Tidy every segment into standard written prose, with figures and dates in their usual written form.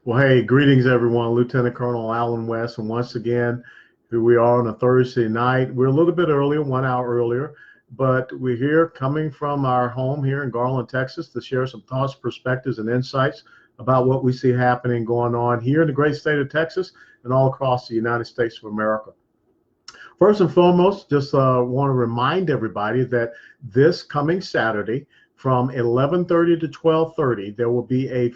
Well, hey, greetings everyone. Lieutenant Colonel Allen West, and once again, here we are on a Thursday night. We're a little bit earlier, 1 hour earlier, but we're here coming from our home here in Garland, Texas, to share some thoughts, perspectives, and insights about what we see happening going on here in the great state of Texas and all across the United States of America. First and foremost, just want to remind everybody that this coming Saturday from 11:30 to 12:30, there will be a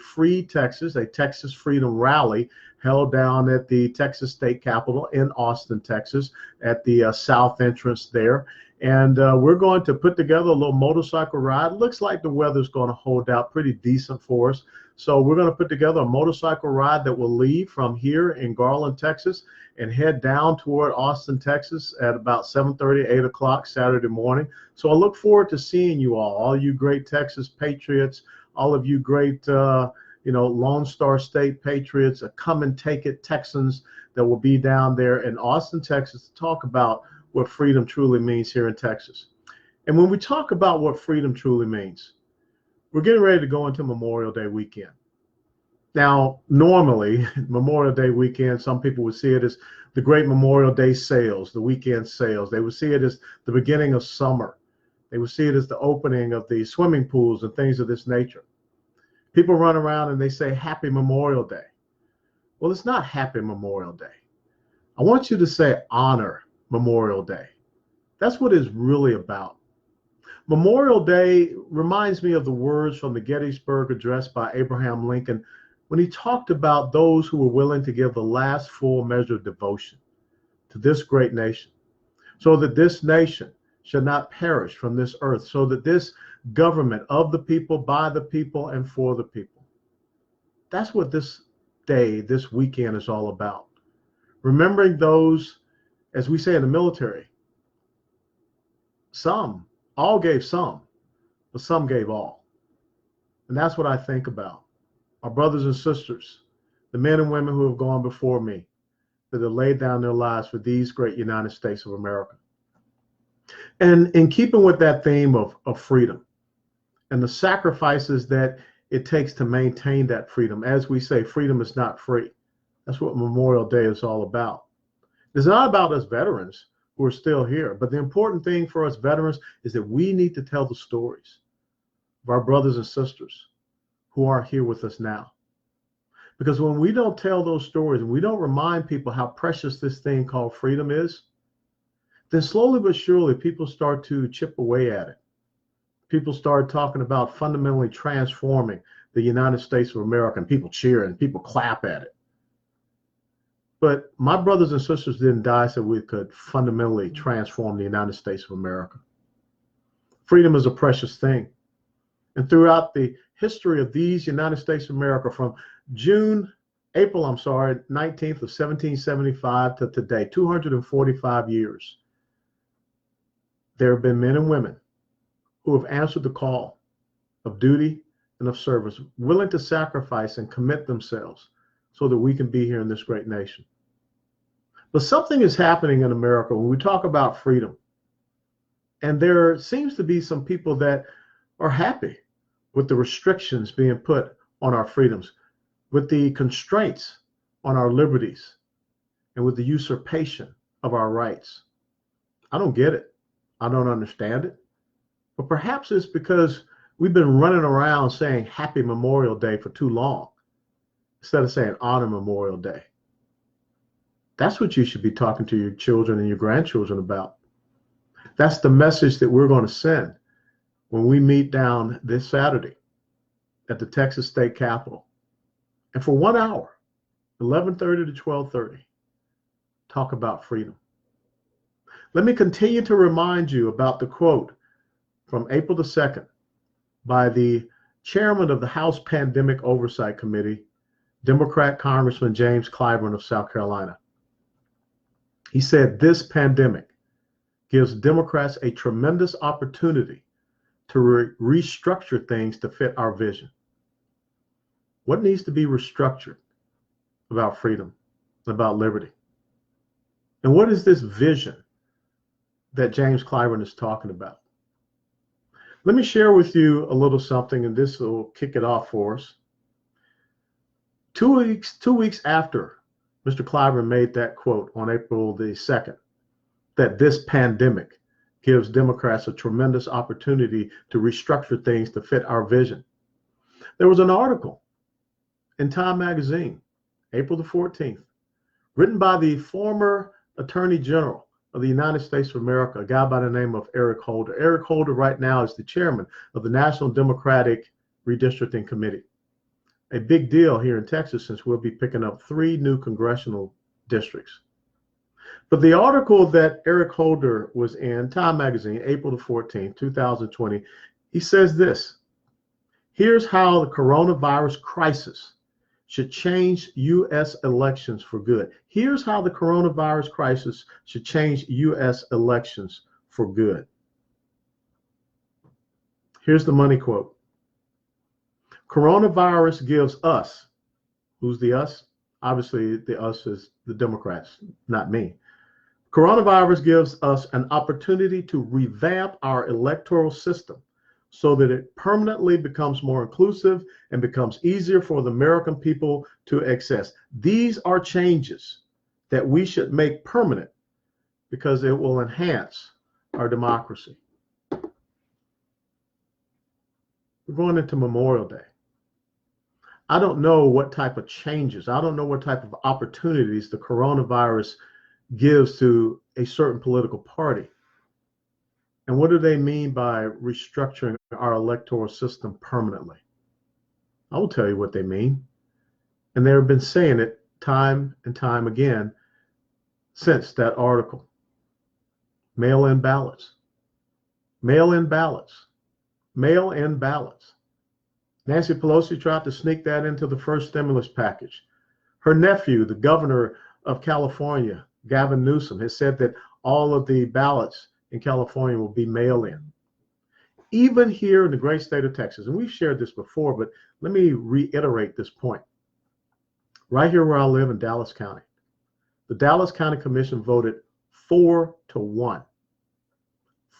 Texas Freedom Rally held down at the Texas State Capitol in Austin, Texas, at the south entrance there. And we're going to put together a little motorcycle ride. Looks like the weather's going to hold out pretty decent for us. So we're going to put together a motorcycle ride that will leave from here in Garland, Texas, and head down toward Austin, Texas at about 7:30, 8 o'clock Saturday morning. So I look forward to seeing you all you great Texas patriots, all of you great, Lone Star State patriots, come and take it Texans that will be down there in Austin, Texas to talk about what freedom truly means here in Texas. And when we talk about what freedom truly means, we're getting ready to go into Memorial Day weekend. Now, normally, Memorial Day weekend, some people would see it as the great Memorial Day sales, the weekend sales. They would see it as the beginning of summer. They would see it as the opening of the swimming pools and things of this nature. People run around and they say, Happy Memorial Day. Well, it's not Happy Memorial Day. I want you to say Honor Memorial Day. That's what it's really about. Memorial Day reminds me of the words from the Gettysburg Address by Abraham Lincoln when he talked about those who were willing to give the last full measure of devotion to this great nation, so that this nation should not perish from this earth, so that this government of the people, by the people, and for the people. That's what this day, this weekend is all about. Remembering those, as we say in the military, all gave some, but some gave all. And that's what I think about. Our brothers and sisters, the men and women who have gone before me, that have laid down their lives for these great United States of America. And in keeping with that theme of freedom and the sacrifices that it takes to maintain that freedom, as we say, freedom is not free. That's what Memorial Day is all about. It's not about us veterans who are still here, but the important thing for us veterans is that we need to tell the stories of our brothers and sisters who are here with us now. Because when we don't tell those stories and we don't remind people how precious this thing called freedom is, then slowly but surely people start to chip away at it. People start talking about fundamentally transforming the United States of America, and people cheer and people clap at it. But my brothers and sisters didn't die so we could fundamentally transform the United States of America. Freedom is a precious thing. And throughout the history of these United States of America, from April 19th of 1775 to today, 245 years, there have been men and women who have answered the call of duty and of service, willing to sacrifice and commit themselves so that we can be here in this great nation. But something is happening in America when we talk about freedom. And there seems to be some people that are happy with the restrictions being put on our freedoms, with the constraints on our liberties, and with the usurpation of our rights. I don't get it. I don't understand it. But perhaps it's because we've been running around saying Happy Memorial Day for too long, instead of saying Honor Memorial Day. That's what you should be talking to your children and your grandchildren about. That's the message that we're going to send when we meet down this Saturday at the Texas State Capitol. And for 1 hour, 11:30 to 12:30, talk about freedom. Let me continue to remind you about the quote from April the 2nd by the chairman of the House Pandemic Oversight Committee, Democrat Congressman James Clyburn of South Carolina. He said, "This pandemic gives Democrats a tremendous opportunity to restructure things to fit our vision." What needs to be restructured about freedom, about liberty? And what is this vision that James Clyburn is talking about? Let me share with you a little something, and this will kick it off for us. 2 weeks after Mr. Clyburn made that quote on April the 2nd, that this pandemic gives Democrats a tremendous opportunity to restructure things to fit our vision. There was an article in Time magazine, April the 14th, written by the former Attorney General of the United States of America, a guy by the name of Eric Holder. Eric Holder right now is the chairman of the National Democratic Redistricting Committee. A big deal here in Texas since we'll be picking up 3 new congressional districts. But the article that Eric Holder was in, Time magazine, April the 14th, 2020, he says this: here's how the coronavirus crisis should change U.S. elections for good. Here's how the coronavirus crisis should change U.S. elections for good. Here's the money quote. Coronavirus gives us, who's the us? Obviously, the us is the Democrats, not me. Coronavirus gives us an opportunity to revamp our electoral system so that it permanently becomes more inclusive and becomes easier for the American people to access. These are changes that we should make permanent because it will enhance our democracy. We're going into Memorial Day. I don't know what type of changes, I don't know what type of opportunities the coronavirus gives to a certain political party. And what do they mean by restructuring our electoral system permanently? I will tell you what they mean. And they've been saying it time and time again since that article. Mail-in ballots. Mail-in ballots. Mail-in ballots. Nancy Pelosi tried to sneak that into the first stimulus package. Her nephew, the governor of California, Gavin Newsom, has said that all of the ballots in California will be mail-in. Even here in the great state of Texas, and we've shared this before, but let me reiterate this point. Right here where I live in Dallas County, the Dallas County Commission voted 4-1.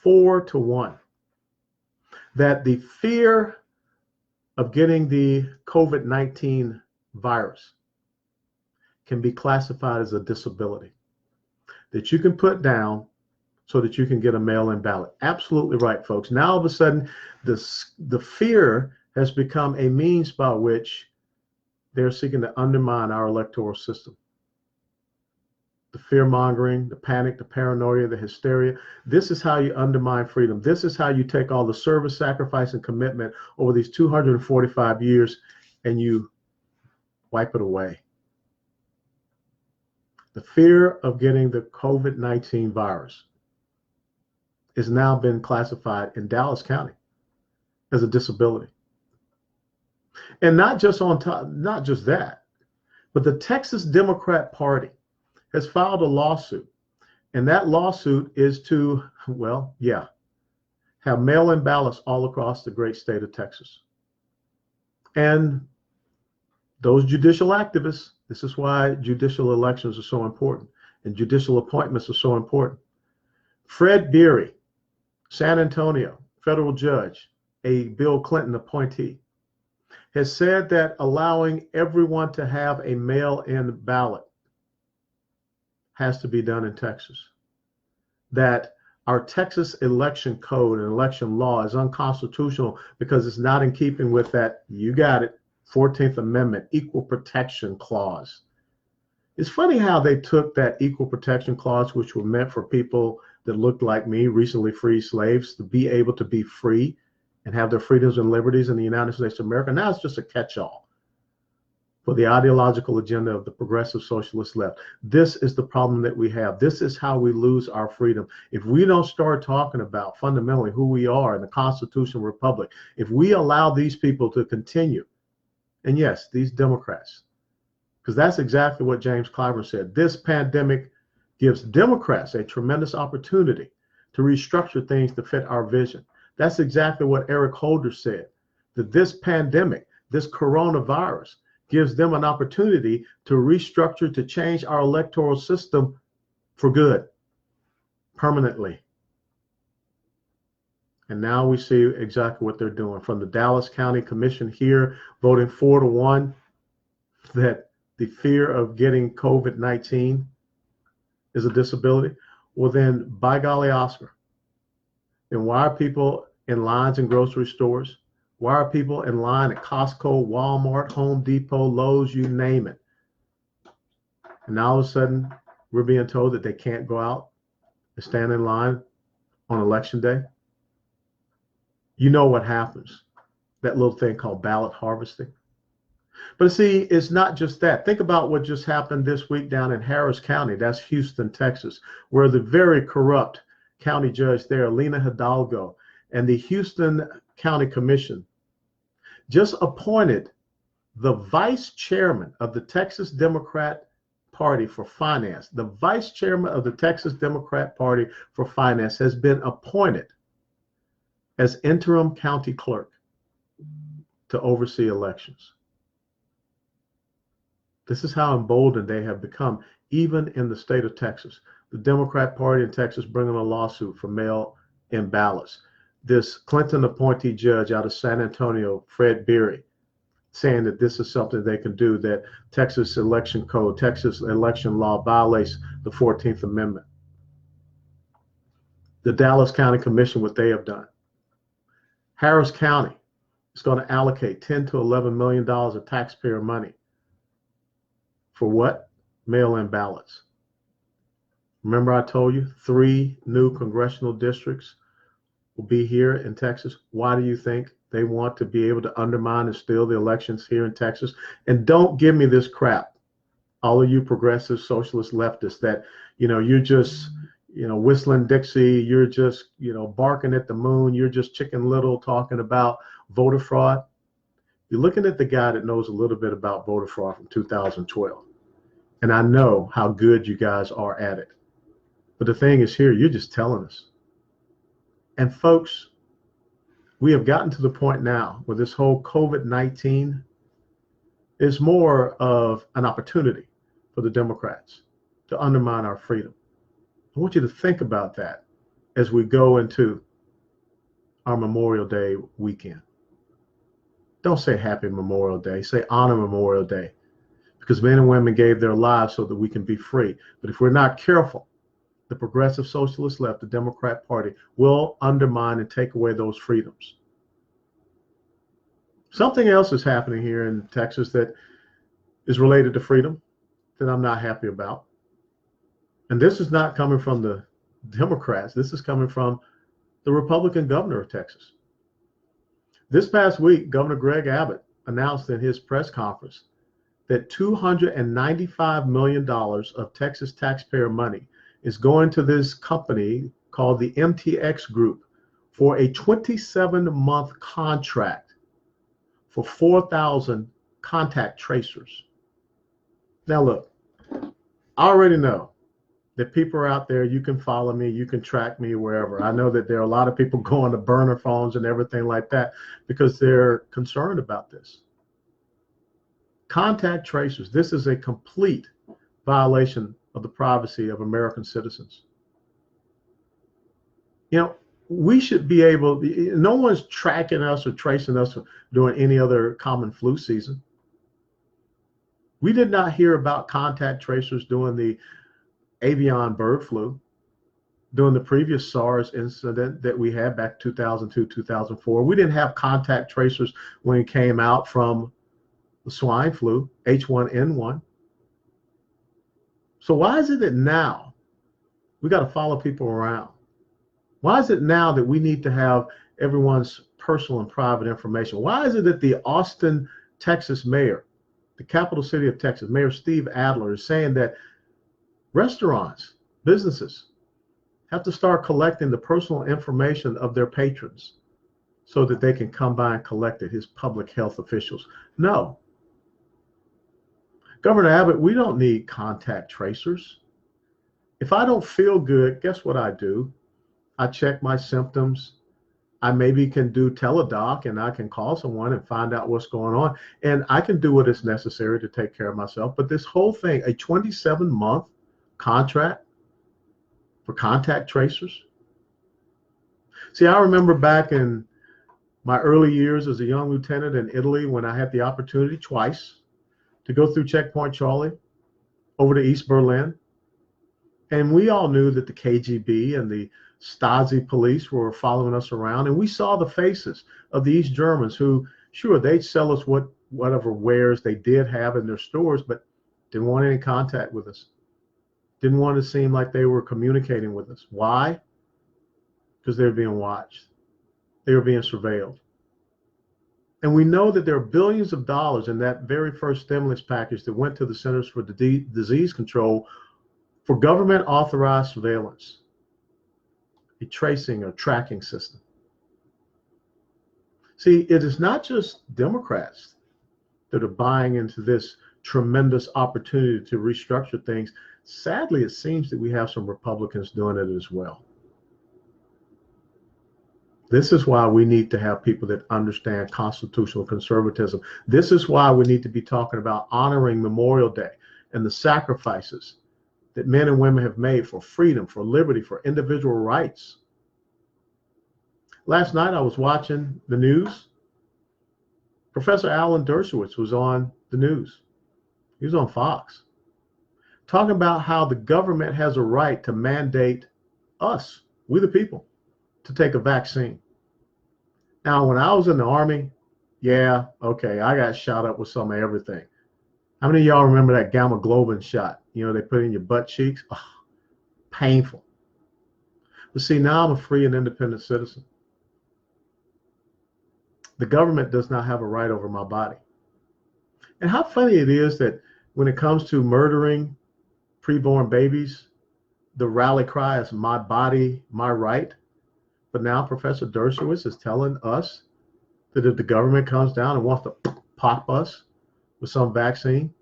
4-1. That the fear of getting the COVID-19 virus can be classified as a disability that you can put down so that you can get a mail-in ballot. Absolutely right, folks. Now all of a sudden, the fear has become a means by which they're seeking to undermine our electoral system. The fear-mongering, the panic, the paranoia, the hysteria. This is how you undermine freedom. This is how you take all the service, sacrifice, and commitment over these 245 years and you wipe it away. The fear of getting the COVID-19 virus has now been classified in Dallas County as a disability. And not just on top, not just that, but the Texas Democrat Party has filed a lawsuit. And that lawsuit is to, well, yeah, have mail-in ballots all across the great state of Texas. And those judicial activists, this is why judicial elections are so important and judicial appointments are so important. Fred Beery, San Antonio, federal judge, a Bill Clinton appointee, has said that allowing everyone to have a mail-in ballot has to be done in Texas. That our Texas election code and election law is unconstitutional because it's not in keeping with that, you got it, 14th Amendment Equal Protection Clause. It's funny how they took that Equal Protection Clause, which were meant for people that looked like me, recently freed slaves, to be able to be free and have their freedoms and liberties in the United States of America. Now it's just a catch-all for the ideological agenda of the progressive socialist left. This is the problem that we have. This is how we lose our freedom. If we don't start talking about fundamentally who we are in the constitutional republic, if we allow these people to continue, and yes, these Democrats, because that's exactly what James Clyburn said, this pandemic gives Democrats a tremendous opportunity to restructure things to fit our vision. That's exactly what Eric Holder said, that this pandemic, this coronavirus, gives them an opportunity to restructure, to change our electoral system for good, permanently. And now we see exactly what they're doing. From the Dallas County Commission here, voting 4-1. that the fear of getting COVID-19 is a disability, well then, by golly, Oscar, then why are people in lines in grocery stores? Why are people in line at Costco, Walmart, Home Depot, Lowe's, you name it? And now all of a sudden, we're being told that they can't go out and stand in line on election day. You know what happens, that little thing called ballot harvesting. But see, it's not just that. Think about what just happened this week down in Harris County, that's Houston, Texas, where the very corrupt county judge there, Lena Hidalgo, and the Houston County Commission just appointed the vice chairman of the Texas Democrat Party for Finance. The vice chairman of the Texas Democrat Party for Finance has been appointed as interim county clerk to oversee elections. This is how emboldened they have become, even in the state of Texas. The Democrat Party in Texas bringing a lawsuit for mail-in ballots. This Clinton appointee judge out of San Antonio, Fred Beery, saying that this is something they can do, that Texas election code, Texas election law violates the 14th Amendment. The Dallas County Commission, what they have done. Harris County is going to allocate $10 to $11 million of taxpayer money. For what? Mail-in ballots. Remember I told you 3 new congressional districts will be here in Texas. Why do you think they want to be able to undermine and steal the elections here in Texas? And don't give me this crap, all of you progressive socialist leftists, that, you're just, whistling Dixie, you're just, barking at the moon, you're just Chicken Little talking about voter fraud. You're looking at the guy that knows a little bit about voter fraud from 2012. And I know how good you guys are at it. But the thing is here, you're just telling us. And folks, we have gotten to the point now where this whole COVID-19 is more of an opportunity for the Democrats to undermine our freedom. I want you to think about that as we go into our Memorial Day weekend. Don't say Happy Memorial Day, say Honor Memorial Day, because men and women gave their lives so that we can be free. But if we're not careful, the progressive socialist left, the Democrat Party, will undermine and take away those freedoms. Something else is happening here in Texas that is related to freedom that I'm not happy about. And this is not coming from the Democrats. This is coming from the Republican governor of Texas. This past week, Governor Greg Abbott announced in his press conference that $295 million of Texas taxpayer money is going to this company called the MTX Group for a 27-month contract for 4,000 contact tracers. Now look, I already know that people are out there. You can follow me, you can track me wherever. I know that there are a lot of people going to burner phones and everything like that because they're concerned about this. Contact tracers, this is a complete violation of the privacy of American citizens. We should be able, no one's tracking us or tracing us during any other common flu season. We did not hear about contact tracers during the avian bird flu, during the previous SARS incident that we had back 2002, 2004. We didn't have contact tracers when it came out from the swine flu, H1N1. So why is it that now we got to follow people around? Why is it now that we need to have everyone's personal and private information? Why is it that the Austin, Texas mayor, the capital city of Texas, Mayor Steve Adler, is saying that restaurants, businesses have to start collecting the personal information of their patrons so that they can come by and collect it, his public health officials? No. Governor Abbott, we don't need contact tracers. If I don't feel good, guess what I do? I check my symptoms. I maybe can do teledoc and I can call someone and find out what's going on. And I can do what is necessary to take care of myself. But this whole thing, a 27-month contract for contact tracers. See, I remember back in my early years as a young lieutenant in Italy when I had the opportunity twice to go through Checkpoint Charlie over to East Berlin. And we all knew that the KGB and the Stasi police were following us around. And we saw the faces of the East Germans who, sure, they'd sell us whatever wares they did have in their stores, but didn't want any contact with us. Didn't want to seem like they were communicating with us. Why? Because they were being watched. They were being surveilled. And we know that there are billions of dollars in that very first stimulus package that went to the Centers for Disease Control for government authorized surveillance, a tracing or tracking system. See, it is not just Democrats that are buying into this tremendous opportunity to restructure things. Sadly, it seems that we have some Republicans doing it as well. This is why we need to have people that understand constitutional conservatism. This is why we need to be talking about honoring Memorial Day and the sacrifices that men and women have made for freedom, for liberty, for individual rights. Last night I was watching the news. Professor Alan Dershowitz was on the news. He was on Fox, talking about how the government has a right to mandate us, we the people, to take a vaccine. Now, when I was in the Army, yeah, okay, I got shot up with some of everything. How many of y'all remember that gamma globin shot? You know, they put in your butt cheeks? Oh, painful. But see, now I'm a free and independent citizen. The government does not have a right over my body. And how funny it is that when it comes to murdering preborn babies, the rally cry is my body, my right. But now Professor Dershowitz is telling us that if the government comes down and wants to pop us with some vaccine,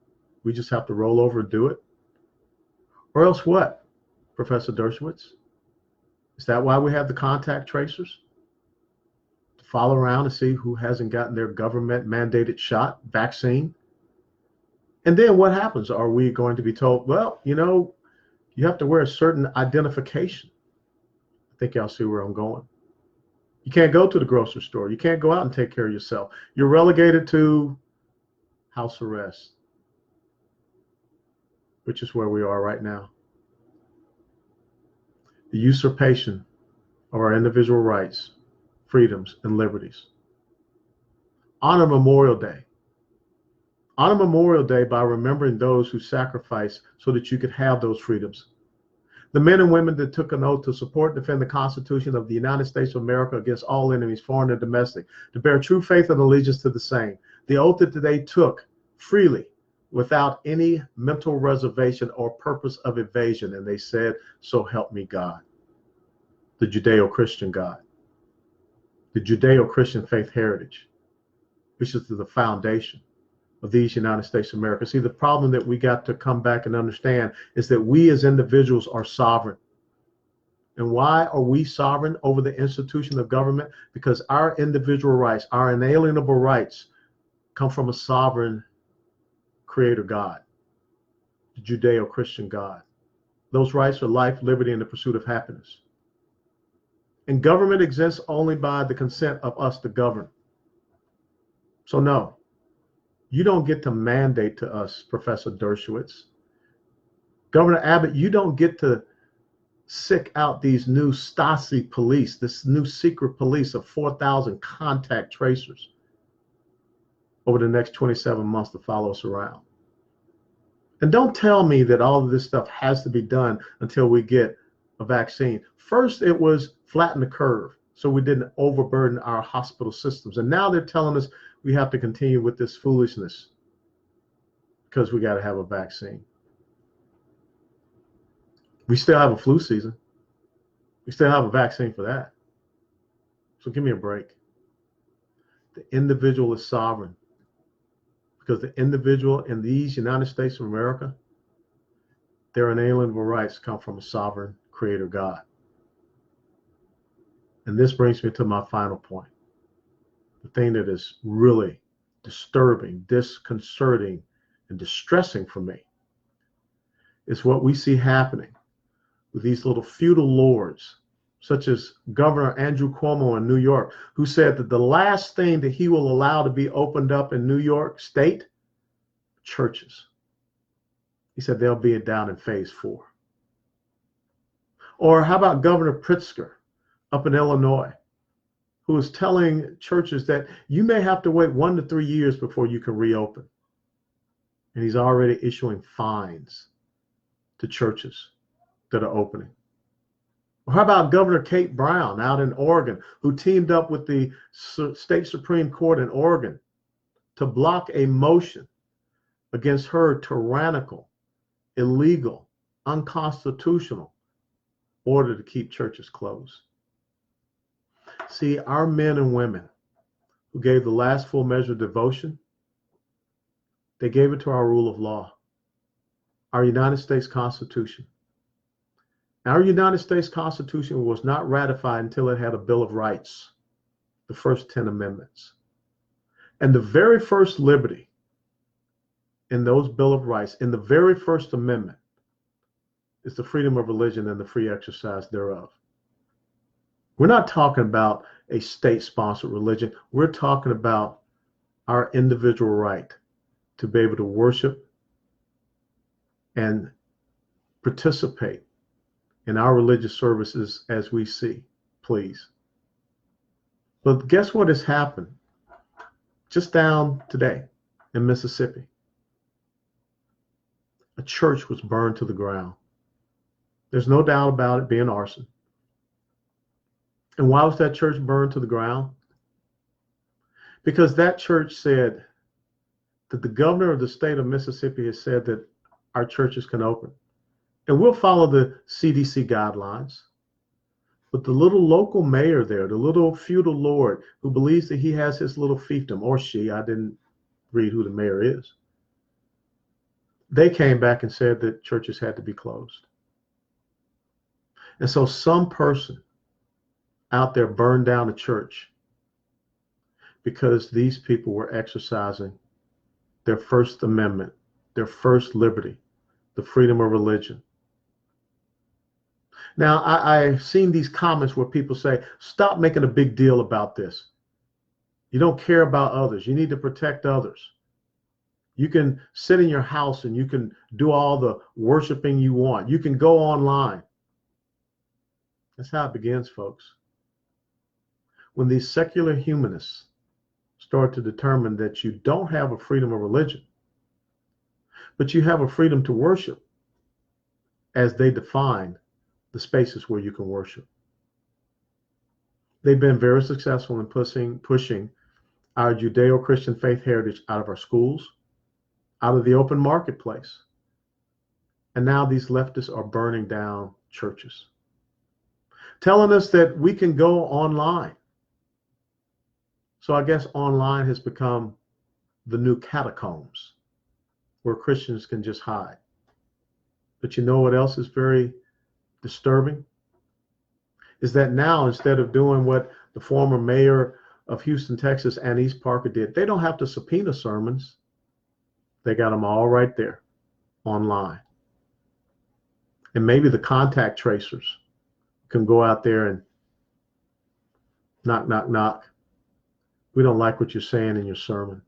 we just have to roll over and do it. Or else what, Professor Dershowitz? Is that why we have the contact tracers? To follow around and see who hasn't gotten their government mandated shot, vaccine? And then what happens? Are we going to be told, well, you know, you have to wear a certain identification? I think y'all see where I'm going. You can't go to the grocery store. You can't go out and take care of yourself. You're relegated to house arrest, which is where we are right now. The usurpation of our individual rights, freedoms, and liberties. Honor Memorial Day. Honor Memorial Day by remembering those who sacrificed so that you could have those freedoms. The men and women that took an oath to support and defend the Constitution of the United States of America against all enemies, foreign and domestic, to bear true faith and allegiance to the same. The oath that they took freely, without any mental reservation or purpose of evasion. And they said, so help me God. The Judeo-Christian God. The Judeo-Christian faith heritage, which is the foundation of these United States of America. See, the problem that we got to come back and understand is that we as individuals are sovereign. And why are we sovereign over the institution of government? Because our individual rights, our inalienable rights, come from a sovereign creator God, the Judeo-Christian God. Those rights are life, liberty, and the pursuit of happiness. And government exists only by the consent of us to govern. So no, you don't get to mandate to us, Professor Dershowitz. Governor Abbott, you don't get to sick out these new Stasi police, this new secret police of 4,000 contact tracers over the next 27 months to follow us around. And don't tell me that all of this stuff has to be done until we get a vaccine. First, it was flatten the curve so we didn't overburden our hospital systems. And now they're telling us we have to continue with this foolishness because we got to have a vaccine. We still have a flu season. We still have a vaccine for that. So give me a break. The individual is sovereign because the individual in these United States of America, their inalienable rights come from a sovereign creator God. And this brings me to my final point. The thing that is really disturbing, disconcerting, and distressing for me is what we see happening with these little feudal lords, such as Governor Andrew Cuomo in New York, who said that the last thing that he will allow to be opened up in New York State, churches. He said they'll be down in phase 4. Or how about Governor Pritzker up in Illinois, who is telling churches that you may have to wait 1 to 3 years before you can reopen. And he's already issuing fines to churches that are opening. Or how about Governor Kate Brown out in Oregon, who teamed up with the state Supreme Court in Oregon to block a motion against her tyrannical, illegal, unconstitutional order to keep churches closed. See, our men and women who gave the last full measure of devotion, they gave it to our rule of law, our United States Constitution. Our United States Constitution was not ratified until it had a Bill of Rights, the first 10 amendments. And the very first liberty in those Bill of Rights, in the very first amendment, is the freedom of religion and the free exercise thereof. We're not talking about a state-sponsored religion. We're talking about our individual right to be able to worship and participate in our religious services as we see, please. But guess what has happened just down today in Mississippi? A church was burned to the ground. There's no doubt about it being arson. And why was that church burned to the ground? Because that church said that the governor of the state of Mississippi has said that our churches can open. And we'll follow the CDC guidelines. But the little local mayor there, the little feudal lord who believes that he has his little fiefdom, or she, I didn't read who the mayor is, they came back and said that churches had to be closed. And so some person out there burned down a church because these people were exercising their First Amendment, their first liberty, the freedom of religion. Now, I've seen these comments where people say, stop making a big deal about this. You don't care about others. You need to protect others. You can sit in your house and you can do all the worshiping you want. You can go online. That's how it begins, folks. When these secular humanists start to determine that you don't have a freedom of religion, but you have a freedom to worship as they define the spaces where you can worship. They've been very successful in pushing our Judeo-Christian faith heritage out of our schools, out of the open marketplace. And now these leftists are burning down churches, telling us that we can go online. So I guess online has become the new catacombs where Christians can just hide. But you know what else is very disturbing? Is that now, instead of doing what the former mayor of Houston, Texas, Annise Parker did, they don't have to subpoena sermons. They got them all right there online. And maybe the contact tracers can go out there and knock, knock, knock. We don't like what you're saying in your sermon.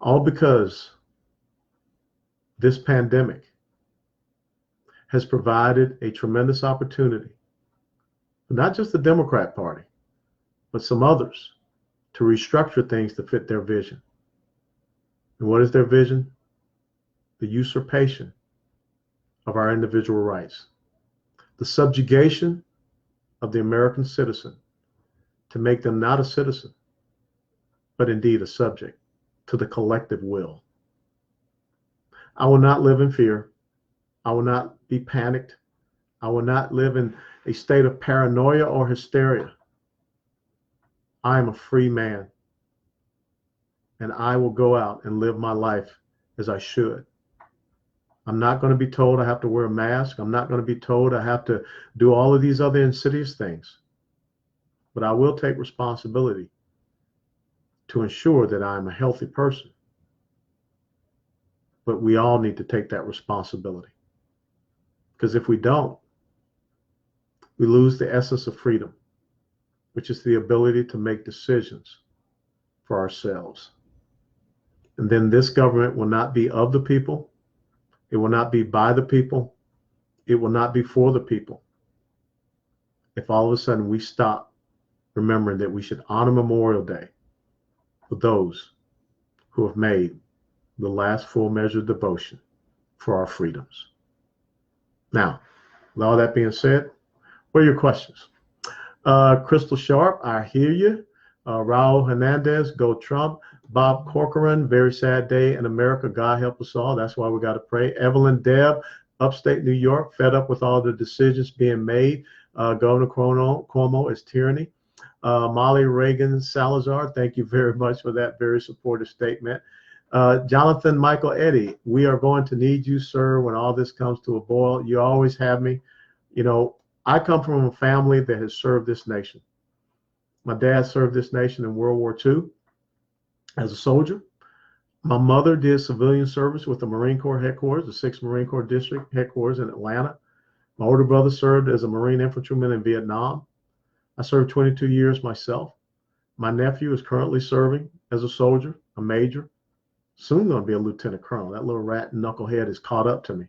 All because this pandemic has provided a tremendous opportunity for not just the Democrat Party, but some others to restructure things to fit their vision. And what is their vision? The usurpation of our individual rights, the subjugation of the American citizen to make them not a citizen, but indeed a subject to the collective will. I will not live in fear. I will not be panicked. I will not live in a state of paranoia or hysteria. I am a free man, and I will go out and live my life as I should. I'm not going to be told I have to wear a mask. I'm not going to be told I have to do all of these other insidious things. But I will take responsibility to ensure that I'm a healthy person. But we all need to take that responsibility. Because if we don't, we lose the essence of freedom, which is the ability to make decisions for ourselves. And then this government will not be of the people. It will not be by the people. It will not be for the people. If all of a sudden we stop remembering that we should honor Memorial Day for those who have made the last full measure of devotion for our freedoms. Now, with all that being said, what are your questions? Crystal Sharp, I hear you. Raul Hernandez, go Trump. Bob Corcoran, very sad day in America. God help us all. That's why we got to pray. Evelyn Deb, upstate New York, fed up with all the decisions being made. Governor Cuomo is tyranny. Molly Reagan Salazar, thank you very much for that very supportive statement. Jonathan Michael Eddy, we are going to need you, sir, when all this comes to a boil. You always have me. You know, I come from a family that has served this nation. My dad served this nation in World War II as a soldier. My mother did civilian service with the Marine Corps headquarters, the 6th Marine Corps District headquarters in Atlanta. My older brother served as a Marine infantryman in Vietnam. I served 22 years myself. My nephew is currently serving as a soldier, a major, soon going to be a lieutenant colonel. That little rat knucklehead is caught up to me.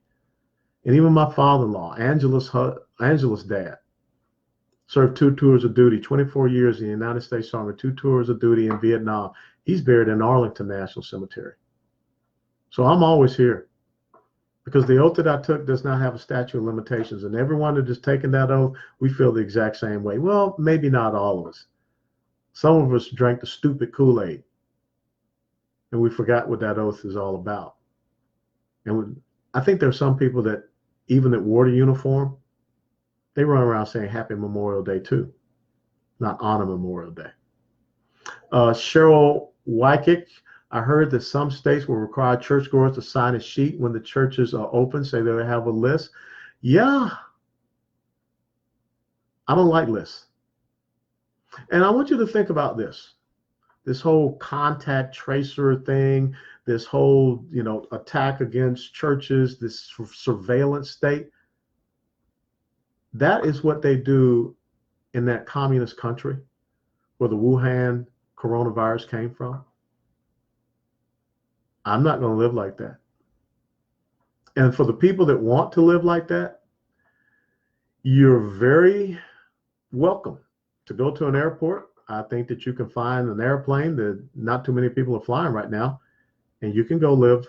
And even my father-in-law, Angela's dad, served 2 tours of duty, 24 years in the United States Army, 2 tours of duty in Vietnam. He's buried in Arlington National Cemetery. So I'm always here because the oath that I took does not have a statute of limitations. And everyone that has taken that oath, we feel the exact same way. Well, maybe not all of us. Some of us drank the stupid Kool-Aid and we forgot what that oath is all about. And I think there are some people that, even that wore the uniform, they run around saying Happy Memorial Day too, not honor Memorial Day. Cheryl Wykick, I heard that some states will require churchgoers to sign a sheet when the churches are open, say they have a list. Yeah, I don't like lists. And I want you to think about this whole contact tracer thing, this whole, attack against churches, this surveillance state. That is what they do in that communist country where the Wuhan coronavirus came from. I'm not going to live like that. And for the people that want to live like that, you're very welcome to go to an airport. I think that you can find an airplane that not too many people are flying right now, and you can go live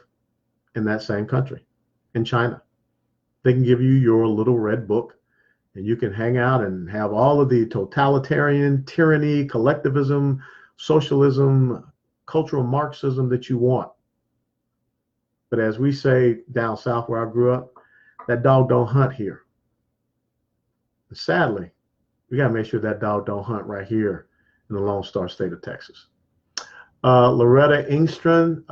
in that same country, in China. They can give you your little red book, and you can hang out and have all of the totalitarian, tyranny, collectivism, socialism, cultural Marxism that you want. But as we say down south where I grew up, that dog don't hunt here. And sadly, we got to make sure that dog don't hunt right here in the Lone Star State of Texas. Loretta Ingstrom,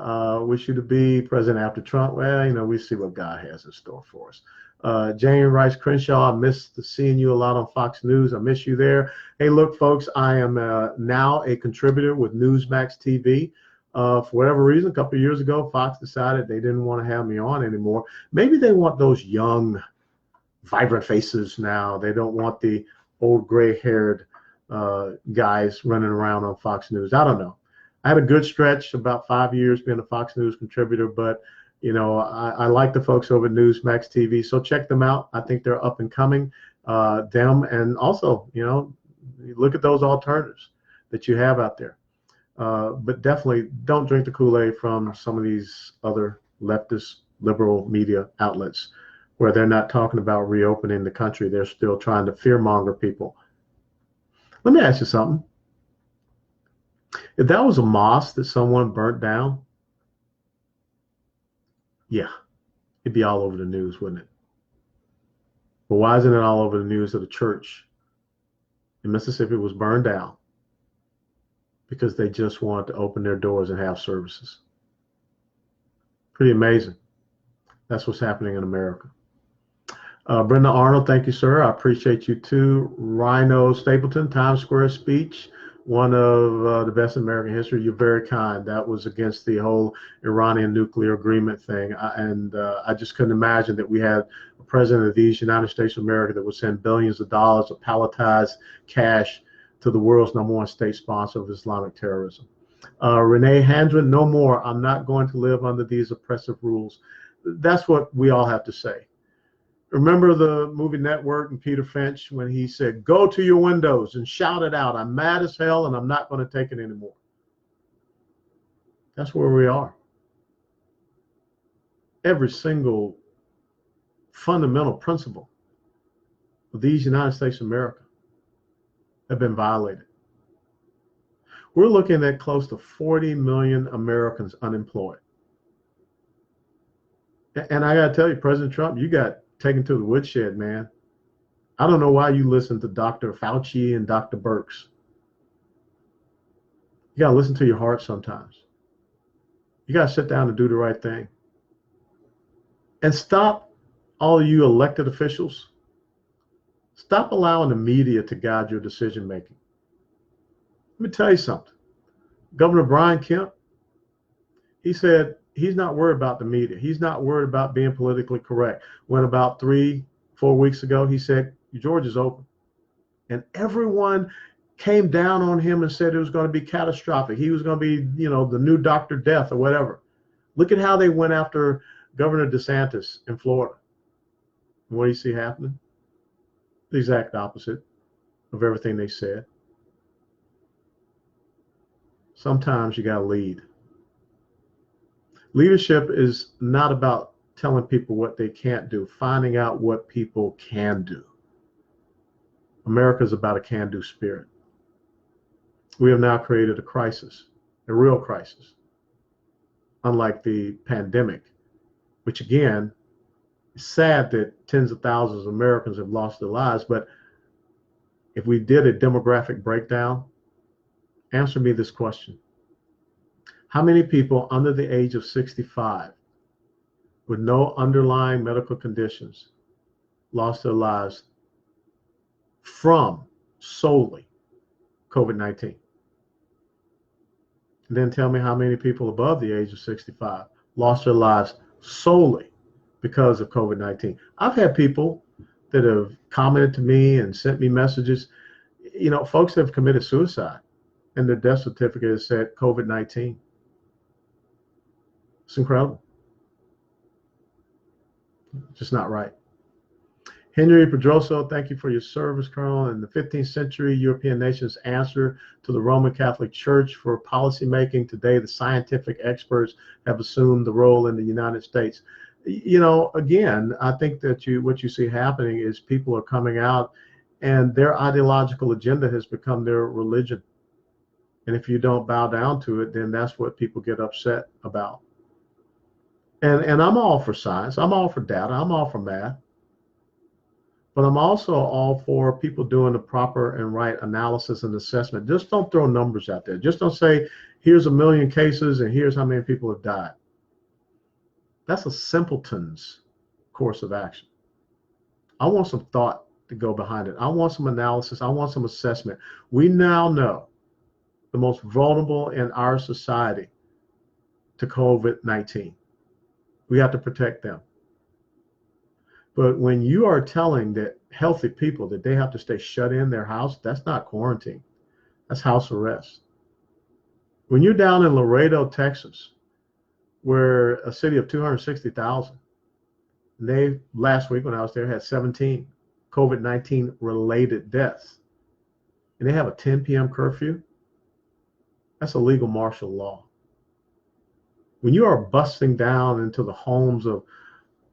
wish you to be president after Trump. Well, we see what God has in store for us. Jane Rice Crenshaw, I missed seeing you a lot on Fox News. I miss you there. Hey, look, folks, I am now a contributor with Newsmax TV. For whatever reason, a couple of years ago, Fox decided they didn't want to have me on anymore. Maybe they want those young, vibrant faces now. They don't want the old gray-haired guys running around on Fox News. I don't know. I had a good stretch, about 5 years being a Fox News contributor, but I like the folks over at Newsmax TV, so check them out. I think they're up and coming, them, and also, look at those alternatives that you have out there. But definitely don't drink the Kool-Aid from some of these other leftist liberal media outlets where they're not talking about reopening the country. They're still trying to fearmonger people. Let me ask you something. If that was a mosque that someone burnt down, yeah, it'd be all over the news, wouldn't it? But why isn't it all over the news that a church in Mississippi was burned down because they just wanted to open their doors and have services? Pretty amazing. That's what's happening in America. Brenda Arnold, thank you, sir. I appreciate you too. Rhino Stapleton, Times Square speech, one of the best in American history. You're very kind. That was against the whole Iranian nuclear agreement thing. I just couldn't imagine that we had a president of these United States of America that would send billions of dollars of palletized cash to the world's #1 state sponsor of Islamic terrorism. Renee Handren, no more. I'm not going to live under these oppressive rules. That's what we all have to say. Remember the movie Network and Peter Finch when he said, go to your windows and shout it out. I'm mad as hell and I'm not going to take it anymore. That's where we are. Every single fundamental principle of these United States of America have been violated. We're looking at close to 40 million Americans unemployed. And I got to tell you, President Trump, you got taken to the woodshed, man. I don't know why you listen to Dr. Fauci and Dr. Birx. You got to listen to your heart sometimes. You got to sit down and do the right thing. And stop, all of you elected officials, stop allowing the media to guide your decision making. Let me tell you something. Governor Brian Kemp, he said he's not worried about the media. He's not worried about being politically correct. When about 3-4 weeks ago, he said, Georgia's open. And everyone came down on him and said it was going to be catastrophic. He was going to be, the new Dr. Death or whatever. Look at how they went after Governor DeSantis in Florida. And what do you see happening? The exact opposite of everything they said. Sometimes you got to lead. Leadership is not about telling people what they can't do, finding out what people can do. America is about a can-do spirit. We have now created a crisis, a real crisis, unlike the pandemic, which again, is sad that tens of thousands of Americans have lost their lives. But if we did a demographic breakdown, answer me this question. How many people under the age of 65 with no underlying medical conditions lost their lives from solely COVID-19? And then tell me how many people above the age of 65 lost their lives solely because of COVID-19. I've had people that have commented to me and sent me messages. Folks have committed suicide and their death certificate has said COVID-19. It's incredible. Just not right. Henry Pedroso, thank you for your service, Colonel. In the 15th century, European nations answer to the Roman Catholic Church for policymaking. Today, the scientific experts have assumed the role in the United States. Again, I think that what you see happening is people are coming out and their ideological agenda has become their religion. And if you don't bow down to it, then that's what people get upset about. And I'm all for science. I'm all for data. I'm all for math. But I'm also all for people doing the proper and right analysis and assessment. Just don't throw numbers out there. Just don't say, here's 1 million cases and here's how many people have died. That's a simpleton's course of action. I want some thought to go behind it. I want some analysis. I want some assessment. We now know the most vulnerable in our society to COVID-19. We have to protect them. But when you are telling that healthy people that they have to stay shut in their house, that's not quarantine. That's house arrest. When you're down in Laredo, Texas, where a city of 260,000, they last week when I was there had 17 COVID-19 related deaths, and they have a 10 p.m. curfew, that's a legal martial law. When you are busting down into the homes of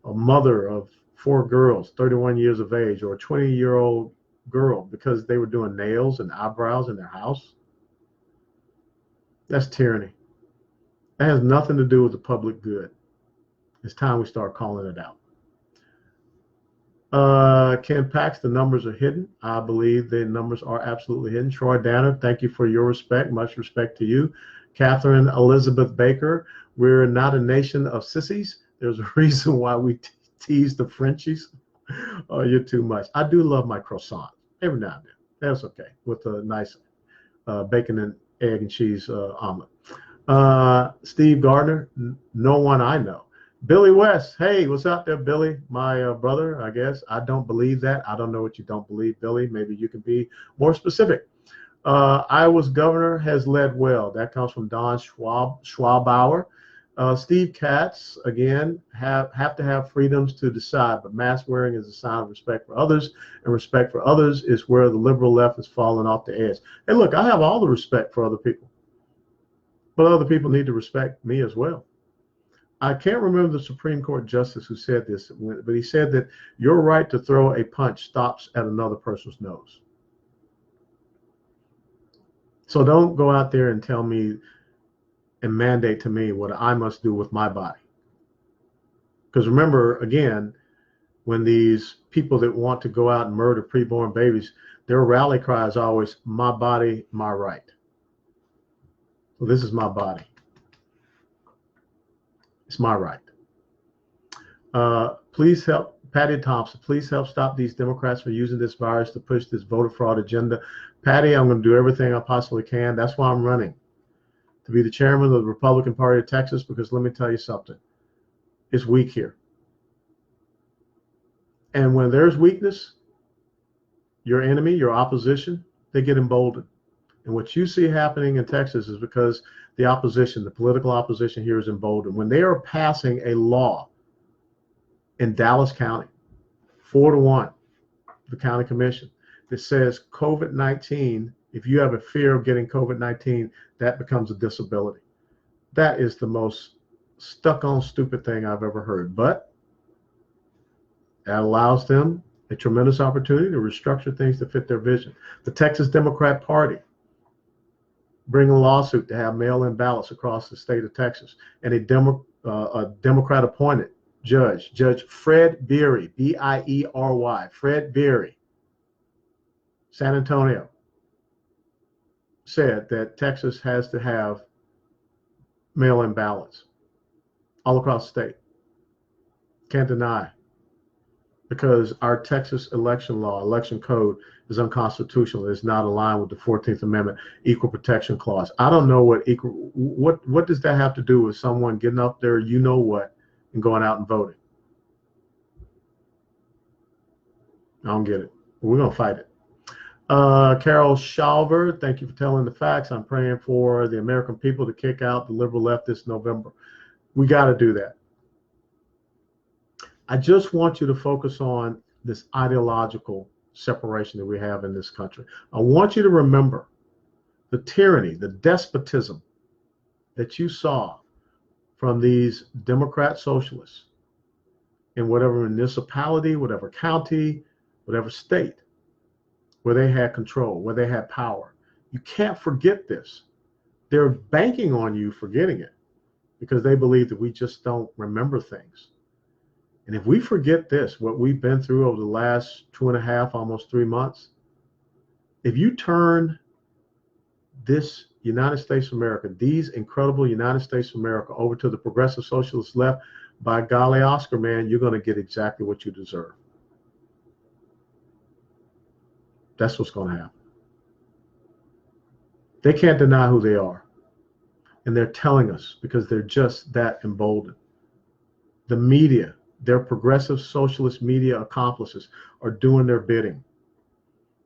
a mother of 4 girls, 31 years of age, or a 20-year-old girl because they were doing nails and eyebrows in their house, that's tyranny. That has nothing to do with the public good. It's time we start calling it out. Ken Pax, the numbers are hidden. I believe the numbers are absolutely hidden. Troy Danner, thank you for your respect. Much respect to you. Catherine Elizabeth Baker, we're not a nation of sissies. There's a reason why we tease the Frenchies. Oh, you're too much. I do love my croissant every now and then. That's okay, with a nice bacon and egg and cheese omelet. Steve Gardner, no one I know. Billy West, hey, what's up there, Billy? My brother, I guess. I don't believe that. I don't know what you don't believe, Billy. Maybe you can be more specific. Iowa's governor has led well. That comes from Don Schwabauer. Steve Katz, again, have to have freedoms to decide, but mask wearing is a sign of respect for others, and respect for others is where the liberal left has fallen off the edge. Hey, look, I have all the respect for other people, but other people need to respect me as well. I can't remember the Supreme Court justice who said this, but he said that your right to throw a punch stops at another person's nose. So don't go out there and tell me and mandate to me what I must do with my body. Because remember, again, when these people that want to go out and murder preborn babies, their rally cry is always, my body, my right. So this is my body. It's my right. Please help, Patty Thompson, please help stop these Democrats from using this virus to push this voter fraud agenda. Patty, I'm going to do everything I possibly can. That's why I'm running, to be the chairman of the Republican Party of Texas, because let me tell you something. It's weak here. And when there's weakness, your enemy, your opposition, they get emboldened. And what you see happening in Texas is because the opposition, the political opposition here is emboldened. When they are passing a law in Dallas County, 4-1, the county commission, that says COVID-19, if you have a fear of getting COVID-19, that becomes a disability. That is the most stuck-on stupid thing I've ever heard. But that allows them a tremendous opportunity to restructure things to fit their vision. The Texas Democrat Party bring a lawsuit to have mail-in ballots across the state of Texas, and a Democrat-appointed judge, Judge Fred Beery, B-I-E-R-Y, Fred Beery, San Antonio, said that Texas has to have mail-in ballots all across the state. Can't deny, because our Texas election law, election code, is unconstitutional. It's not aligned with the 14th Amendment Equal Protection Clause. I don't know what does that have to do with someone getting up there, you know what, and going out and voting. I don't get it. We're going to fight it. Carol Shalver, thank you for telling the facts. I'm praying for the American people to kick out the liberal left this November. We got to do that. I just want you to focus on this ideological separation that we have in this country. I want you to remember the tyranny, the despotism that you saw from these Democrat socialists in whatever municipality, whatever county, whatever state, where they had control, where they had power. You can't forget this. They're banking on you forgetting it because they believe that we just don't remember things. And if we forget this, what we've been through over the last 2.5, almost 3 months, if you turn this United States of America, these incredible United States of America, over to the progressive socialist left, by golly, Oscar, man, you're going to get exactly what you deserve. That's what's going to happen. They can't deny who they are. And they're telling us because they're just that emboldened. The media, their progressive socialist media accomplices, are doing their bidding.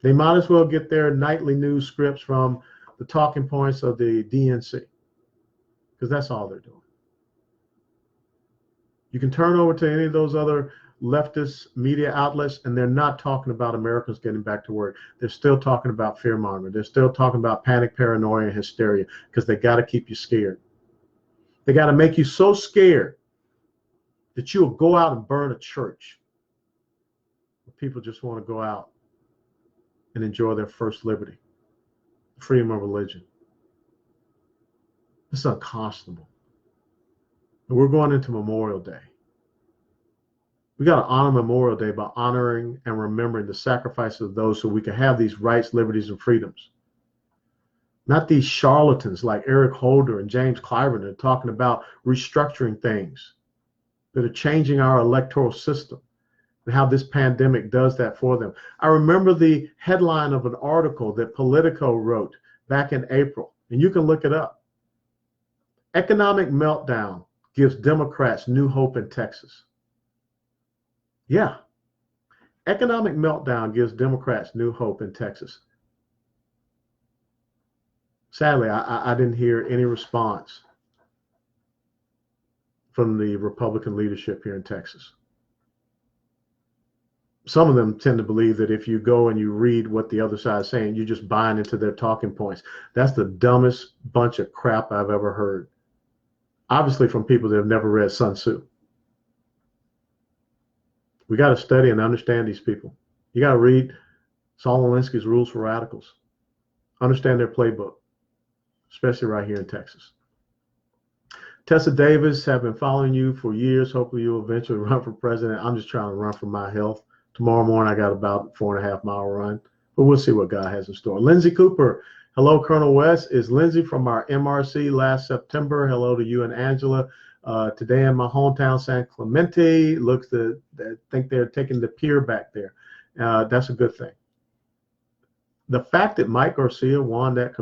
They might as well get their nightly news scripts from the talking points of the DNC, because that's all they're doing. You can turn over to any of those other leftist media outlets, and they're not talking about Americans getting back to work. They're still talking about fear-mongering. They're still talking about panic, paranoia, and hysteria, because they got to keep you scared. They got to make you so scared that you'll go out and burn a church. People just want to go out and enjoy their first liberty, freedom of religion. It's unconscionable. And we're going into Memorial Day. We got to honor Memorial Day by honoring and remembering the sacrifices of those so we can have these rights, liberties, and freedoms. Not these charlatans like Eric Holder and James Clyburn that are talking about restructuring things, that are changing our electoral system, and how this pandemic does that for them. I remember the headline of an article that Politico wrote back in April, and you can look it up. Economic meltdown gives Democrats new hope in Texas. Yeah. Economic meltdown gives Democrats new hope in Texas. Sadly, I didn't hear any response from the Republican leadership here in Texas. Some of them tend to believe that if you go and you read what the other side is saying, you're just buying into their talking points. That's the dumbest bunch of crap I've ever heard. Obviously from people that have never read Sun Tzu. We got to study and understand these people. You got to read Saul Alinsky's Rules for Radicals. Understand their playbook, especially right here in Texas. Tessa Davis, have been following you for years. Hopefully you'll eventually run for president. I'm just trying to run for my health. Tomorrow morning I got about a 4.5 mile run, but we'll see what God has in store. Lindsay Cooper, hello, Colonel West. Is Lindsay from our MRC last September? Hello to you and Angela. Today in my hometown, San Clemente, looks to think they're taking the pier back there. That's a good thing. The fact that Mike Garcia won that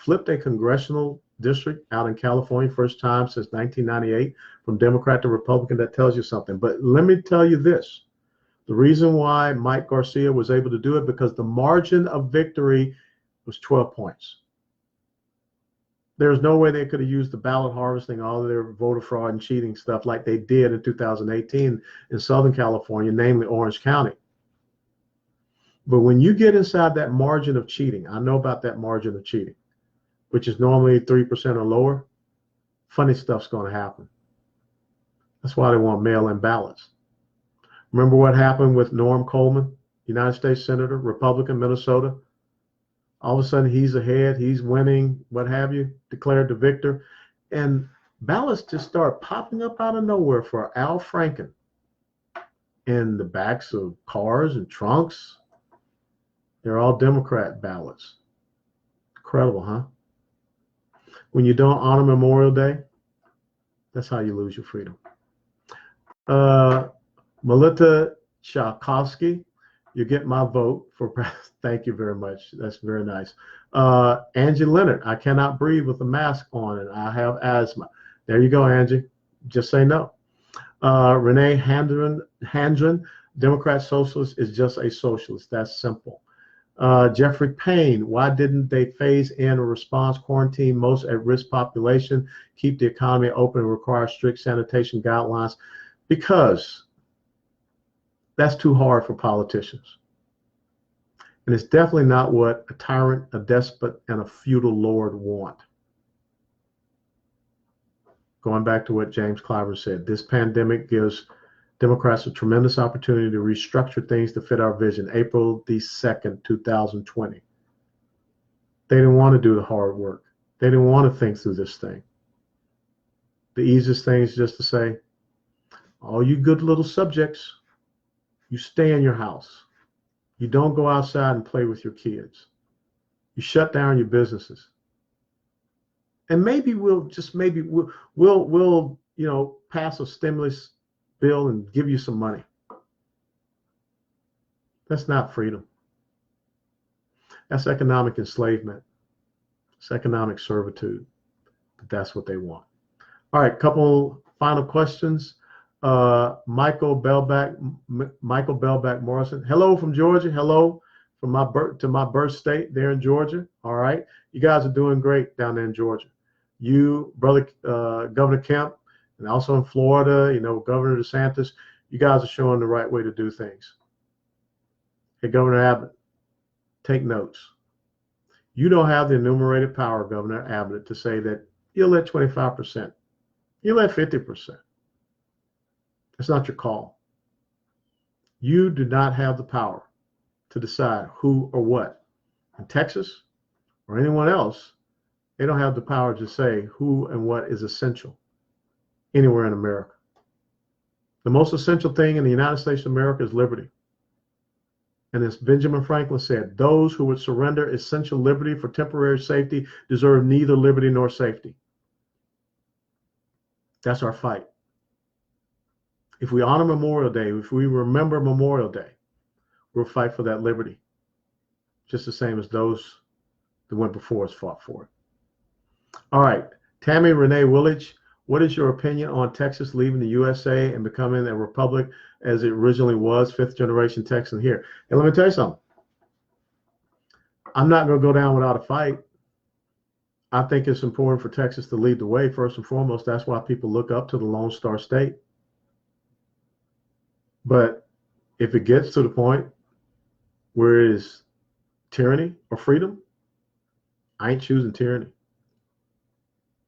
flipped a congressional district out in California, first time since 1998, from Democrat to Republican, that tells you something. But let me tell you this. The reason why Mike Garcia was able to do it, because the margin of victory was 12 points. There's no way they could have used the ballot harvesting, all of their voter fraud and cheating stuff like they did in 2018 in Southern California, namely Orange County. But when you get inside that margin of cheating, I know about that margin of cheating, which is normally 3% or lower, funny stuff's going to happen. That's why they want mail-in ballots. Remember what happened with Norm Coleman, United States Senator, Republican, Minnesota? All of a sudden he's ahead, he's winning, what have you, declared the victor. And ballots just start popping up out of nowhere for Al Franken in the backs of cars and trunks. They're all Democrat ballots. Incredible, huh? When you don't honor Memorial Day, that's how you lose your freedom. Melita Tchaikovsky, you get my vote for president. Thank you very much. That's very nice. Angie Leonard, I cannot breathe with a mask on and I have asthma. There you go, Angie. Just say no. Renee Handren, Democrat socialist is just a socialist. That's simple. Jeffrey Payne, why didn't they phase in a response quarantine most at-risk population, keep the economy open and require strict sanitation guidelines? Because that's too hard for politicians. And it's definitely not what a tyrant, a despot, and a feudal lord want. Going back to what James Cliver said, this pandemic gives Democrats a tremendous opportunity to restructure things to fit our vision. April the 2nd, 2020. They didn't want to do the hard work. They didn't want to think through this thing. The easiest thing is just to say, all you good little subjects, you stay in your house. You don't go outside and play with your kids. You shut down your businesses. And maybe we'll pass a stimulus bill and give you some money. That's not freedom. That's economic enslavement. It's economic servitude. But that's what they want. All right, couple final questions. Michael Bellback Morrison. Hello from Georgia. Hello from my birth state there in Georgia. All right, you guys are doing great down there in Georgia. You, brother, Governor Kemp, and also in Florida, Governor DeSantis, you guys are showing the right way to do things. Hey, Governor Abbott, take notes. You don't have the enumerated power, Governor Abbott, to say that you'll let 25%. You'll let 50%. That's not your call. You do not have the power to decide who or what. In Texas or anyone else, they don't have the power to say who and what is essential anywhere in America. The most essential thing in the United States of America is liberty. And as Benjamin Franklin said, those who would surrender essential liberty for temporary safety deserve neither liberty nor safety. That's our fight. If we honor Memorial Day, if we remember Memorial Day, we'll fight for that liberty, just the same as those that went before us fought for it. All right, Tammy Renee Willage, what is your opinion on Texas leaving the USA and becoming a republic as it originally was, fifth generation Texan here? And let me tell you something. I'm not going to go down without a fight. I think it's important for Texas to lead the way first and foremost. That's why people look up to the Lone Star State. But if it gets to the point where it is tyranny or freedom, I ain't choosing tyranny.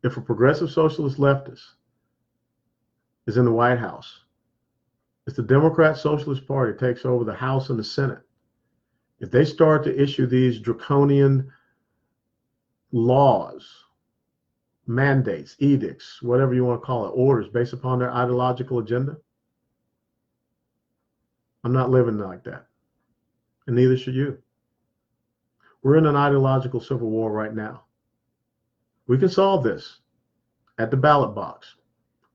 If a progressive socialist leftist is in the White House, if the Democrat Socialist Party takes over the House and the Senate, if they start to issue these draconian laws, mandates, edicts, whatever you want to call it, orders based upon their ideological agenda, I'm not living like that. And neither should you. We're in an ideological civil war right now. We can solve this at the ballot box.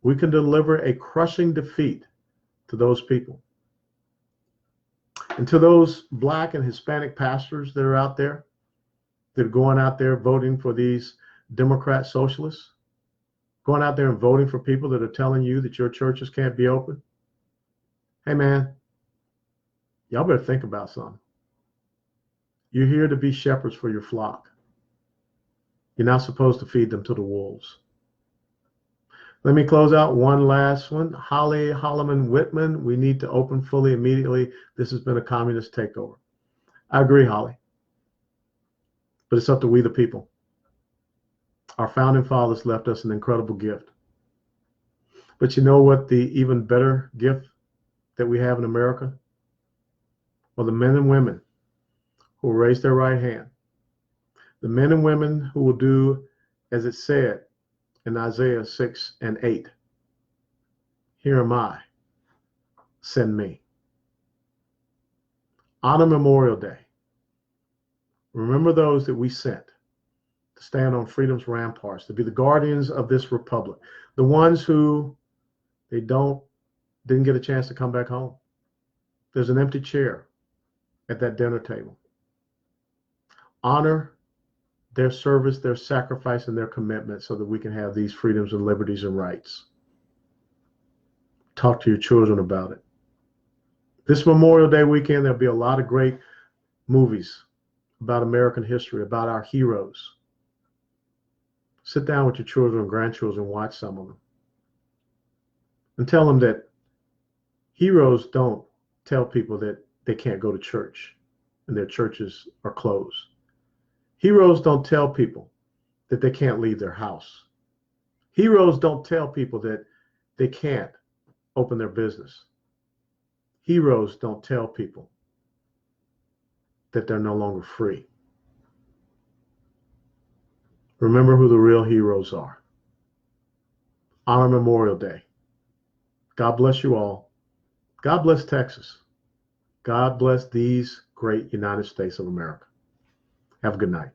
We can deliver a crushing defeat to those people. And to those Black and Hispanic pastors that are out there, that are going out there voting for these Democrat socialists, going out there and voting for people that are telling you that your churches can't be open. Hey man, y'all better think about something. You're here to be shepherds for your flock. You're not supposed to feed them to the wolves. Let me close out one last one. Holly Holloman Whitman, we need to open fully immediately. This has been a communist takeover. I agree, Holly. But it's up to we the people. Our founding fathers left us an incredible gift. But you know what the even better gift that we have in America? Well, the men and women who will raise their right hand. The men and women who will do as it said in Isaiah 6 and 8. Here am I, send me. On a Memorial Day, remember those that we sent to stand on freedom's ramparts, to be the guardians of this republic, the ones who didn't get a chance to come back home. There's an empty chair at that dinner table. Honor their service, their sacrifice, and their commitment so that we can have these freedoms and liberties and rights. Talk to your children about it. This Memorial Day weekend, there'll be a lot of great movies about American history, about our heroes. Sit down with your children and grandchildren and watch some of them. And tell them that heroes don't tell people that they can't go to church and their churches are closed. Heroes don't tell people that they can't leave their house. Heroes don't tell people that they can't open their business. Heroes don't tell people that they're no longer free. Remember who the real heroes are. Honor Memorial Day. God bless you all. God bless Texas. God bless these great United States of America. Have a good night.